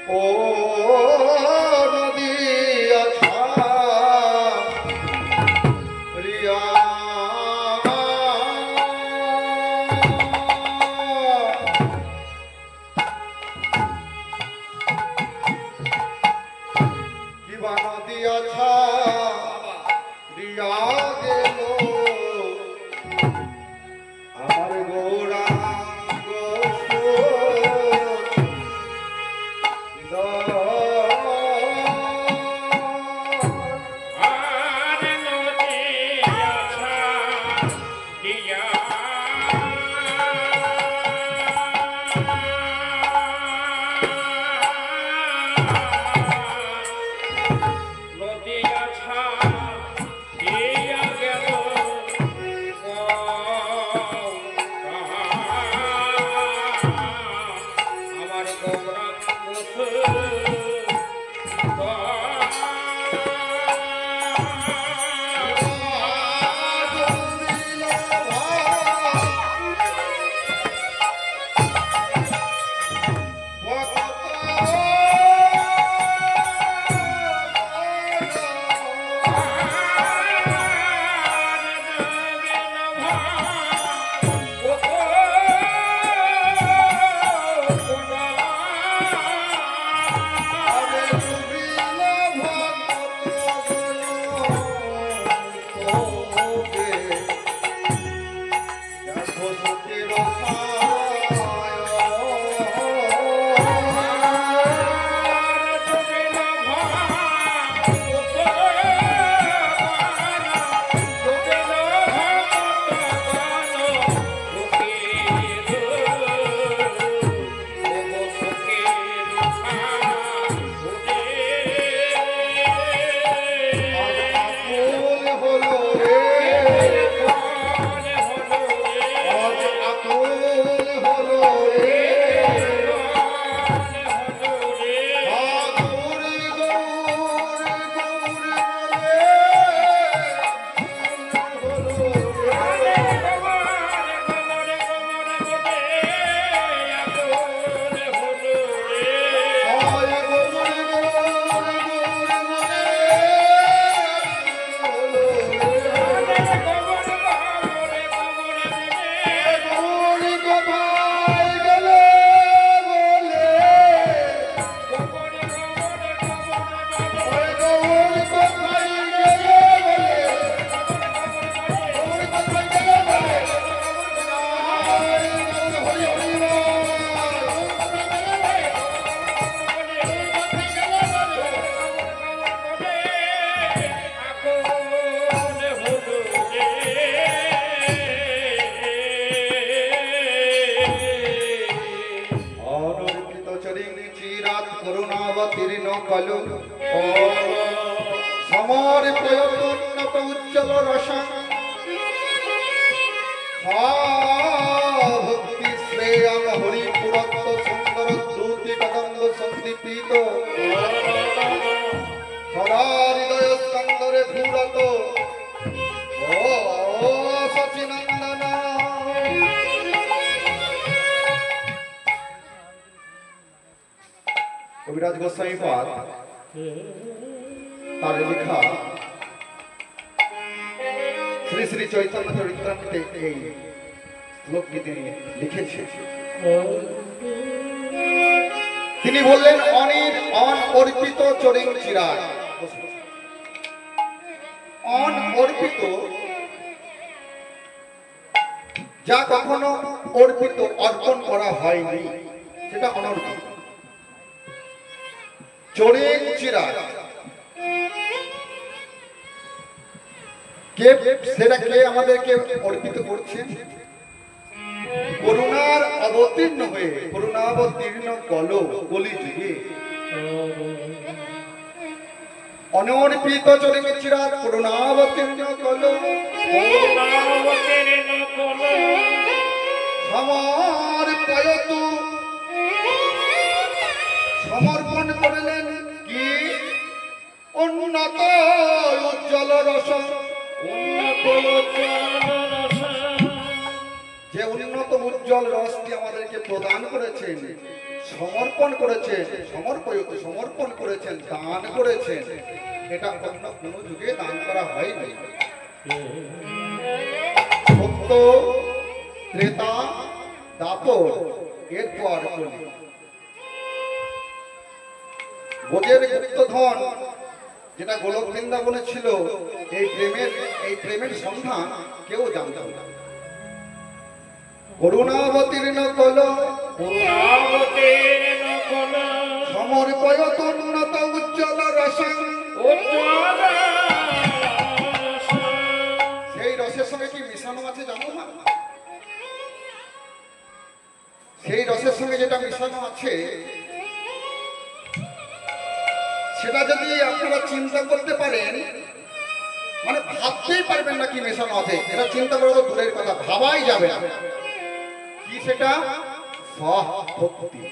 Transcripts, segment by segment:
ও নদী আছা রিয়া কিবা নদী আছা রিয়া গেল আমার গৌরাঙ্গ করুণাবতীর্ণ কলু সমর প্রয়োজনত উজ্জ্বল রসা ভক্তি শ্রেয়ং হরিপুরত্ব সুন্দর দ্রুতি কদম্ব সন্দীপিত সদা হৃদয় স্কন্দরে ঘুরত ও সচিনন্দন। কবিরাজ গোস্বামী পাদ তার লেখা শ্রী শ্রী চৈতন্য চরিতামৃতে এই শ্লোকটি তিনি লিখেছেন। তিনি বললেন অনির অন অর্পিত চরিং চিরাগ। অন অর্পিত যা কখনো অর্পিত অর্পণ করা হয়নি সেটা অনর্পিত। চরিং চিরাগ কে সেটা কে আমাদেরকে অর্পিত করছে? করুণার অবতীর্ণ হয়ে করুণাবতীর্ণ কলি যুগে অনর্পিত চরিং চিরাগ করুণাবতীর্ণ আমার পয়ত সমর্পণ করলেন কি উন্নত উজ্জ্বল রস। যে উন্নত মতো উজ্জ্বল রসটি আমাদেরকে প্রদান করেছেন, সমর্পণ করেছেন, সমর্পণ করেছেন, দান করেছেন। এটা অন্য কোনো যুগে দান করা হয়নি। সত্য, ত্রেতা, দাপর, এরপর কলি। বোঝের গুপ্তধন যেটা গোলক বৃন্দাবনে ছিল, এই প্রেমের সন্ধান কেউ জানত না। করুণাবতীর্ণ কল সমর্পয়তোন্নত উজ্জ্বল রসং। সেই রসের সঙ্গে কি মিশানো আছে জানো না? সেই রসের সঙ্গে যেটা মিশানো আছে সেটা যদি আপনারা চিন্তা করতে পারেন, মানে ভাবতেই পারবেন না কি মেশানো আছে। এটা চিন্তা করা তো দূরের কথা, ভাবাই যাবে না। কি সেটা? স্বভক্তি।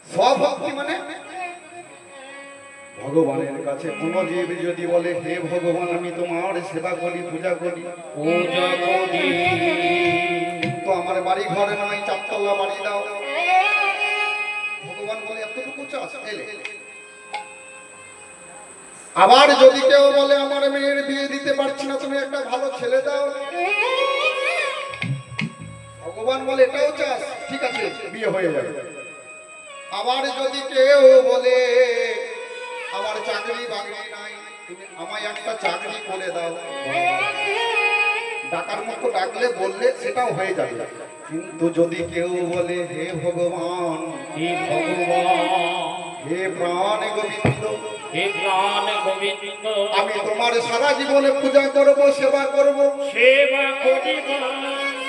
স্বভক্তি মানে ভগবানের কাছে কোন জীব যদি বলে, হে ভগবান আমি তোমার সেবা করি, পূজা করি, কিন্তু আমার বাড়ি ঘরে নয়, চারতলা বাড়ি দাও। ভগবান বলে এতটুকু চাস এলে। আবার যদি কেউ বলে আমার মেয়ের বিয়ে দিতে পারছি না, তুমি একটা ভালো ছেলে দাও, ভগবান বলে এটাও চাস, ঠিক আছে বিয়ে হয়ে যাবে। আবার যদি কেউ বলে আমার চাকরি বাকরি নাই, তুমি আমায় একটা চাকরি করে দাও, ডাকার মতো ডাকলে বললে সেটাও হয়ে যাবে। কিন্তু যদি কেউ বলে হে ভগবান, হে ভগবান, হে প্রাণ গোবিন্দ, হে প্রাণ গোবিন্দ, আমি তোমার সারা জীবনে পূজা করব, সেবা করব, সেবা করিব,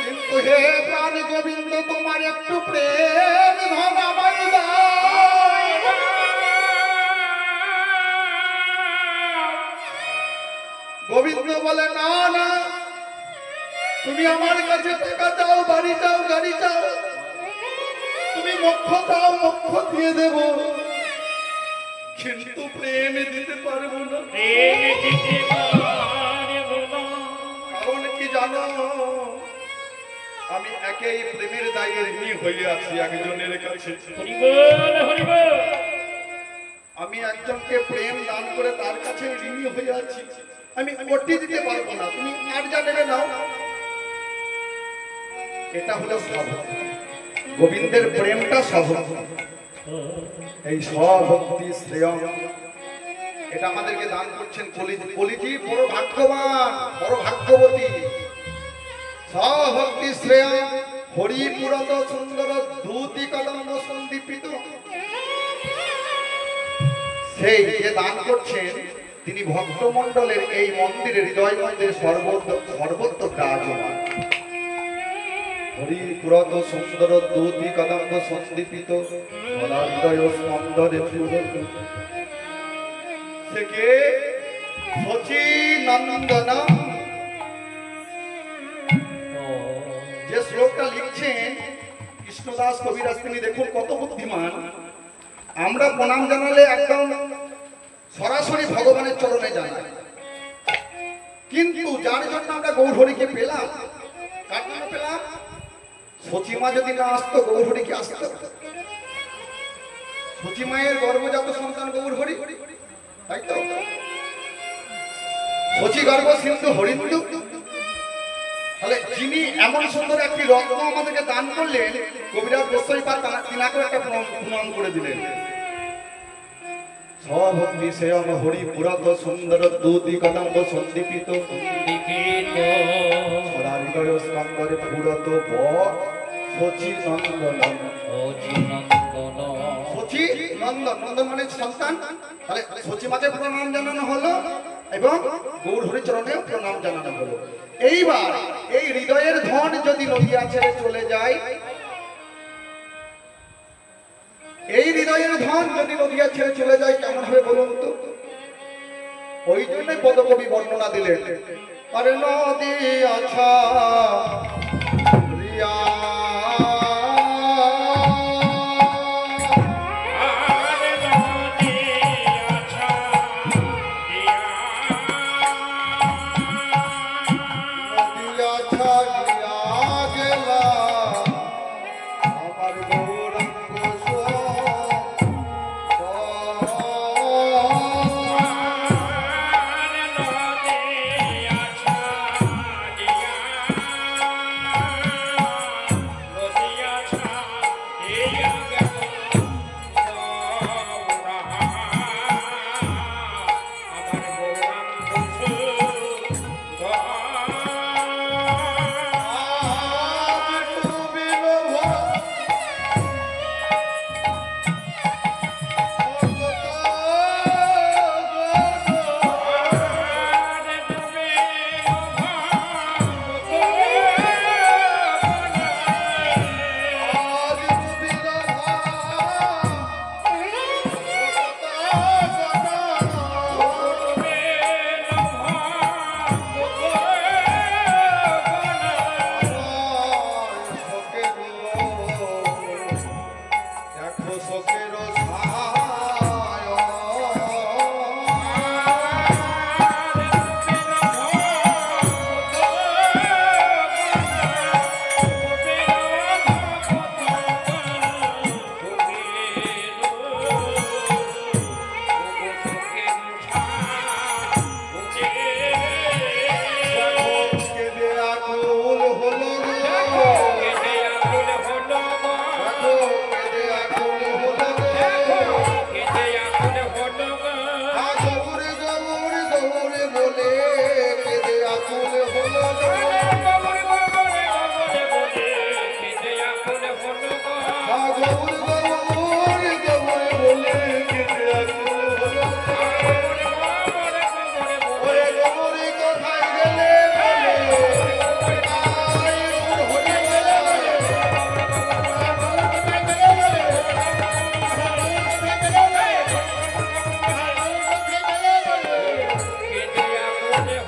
কিন্তু হে প্রাণ গোবিন্দ তোমার একটু প্রেম ধন আমায় দাও। গোবিন্দ বলে না না, তুমি আমার কাছে টাকা চাও, বাড়ি চাও, গাড়ি চাও, তুমি মোক্ষ চাও, মোক্ষ দিয়ে দেব, কিন্তু প্রেম দিতে পারবো না। কারণ কি জানো? আমি একেই প্রেমের দায়ে ঋণী হয়ে আছি একজনের কাছে। আমি একজনকে প্রেম দান করে তার কাছে ঋণী হয়ে আছি, আমি কোটি দিতে পারবো না, তুমি আর যা নেবে নাও। এটা হলো স্বভক্তি। গোবিন্দের প্রেমটা স্বভক্তি। এই স্বভক্তি শ্রেয় এটা আমাদেরকে দান করছেন কলিজি। বড় ভাগ্যবান, বড় ভাগ্যবতী। স্বভক্তি শ্রেয় হরিপুরত সুন্দর দ্যুতি কদম্ব সন্দীপিত। সেই যে দান করছেন তিনি ভক্তমণ্ডলের এই মন্দিরে, হৃদয় মন্দিরে সর্বত্র বিরাজমান। হরিপুরত সুন্দর দ্যুতি কদম্ব সন্দীপিত হৃদয় স্পন্দরে পুরত। সে কে? শচী নন্দন। যে শ্লোকটা লিখছেন কৃষ্ণদাস কবিরাজ, তিনি দেখুন কত বুদ্ধিমান। আমরা প্রণাম জানালে একদম সরাসরি ভগবানের চরণে জানাই, কিন্তু যার জন্য আমরা গৌরহরিকে পেলাম, কার জন্য পেলাম? সচিমা যদি না আসতো গৌরহরি কি আসতো? সচিমায়ের গর্ভজাত সন্তান গৌরহরি, তাই তো? সচি গর্ভ সিন্ধু হরিন্দু। তাহলে যিনি এমন সুন্দর একটি রত্ন আমাদেরকে দান করলেন, কবিরাজ গোস্বামীপাদ তিনাকেও একটা প্রণাম করে দিলেন। স্বভক্তি সেয়ং হরিপুরত সুন্দর দ্যুতি কদম্ব সন্দীপিত হৃদয় স্কন্দরে পুরত শচী নন্দন। শচী নন্দন, নন্দন মানে সন্তান। তাহলে শচী মাকে প্রণাম জানানো হলো এবং গৌরহরি চরণেও প্রণাম জানানো হলো। এইবার এই হৃদয়ের ধন যদি নদিয়া ছেড়ে চলে যায়, এই হৃদয়ের ধন যদি নদিয়া ছেড়ে চলে যায় কেমন হবে বলুন তো? ওই জন্য পদকবি বর্ণনা দিলেন, আরে নদিয়া ছাড়িয়া আমার গৌরাঙ্গ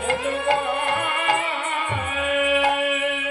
কেটে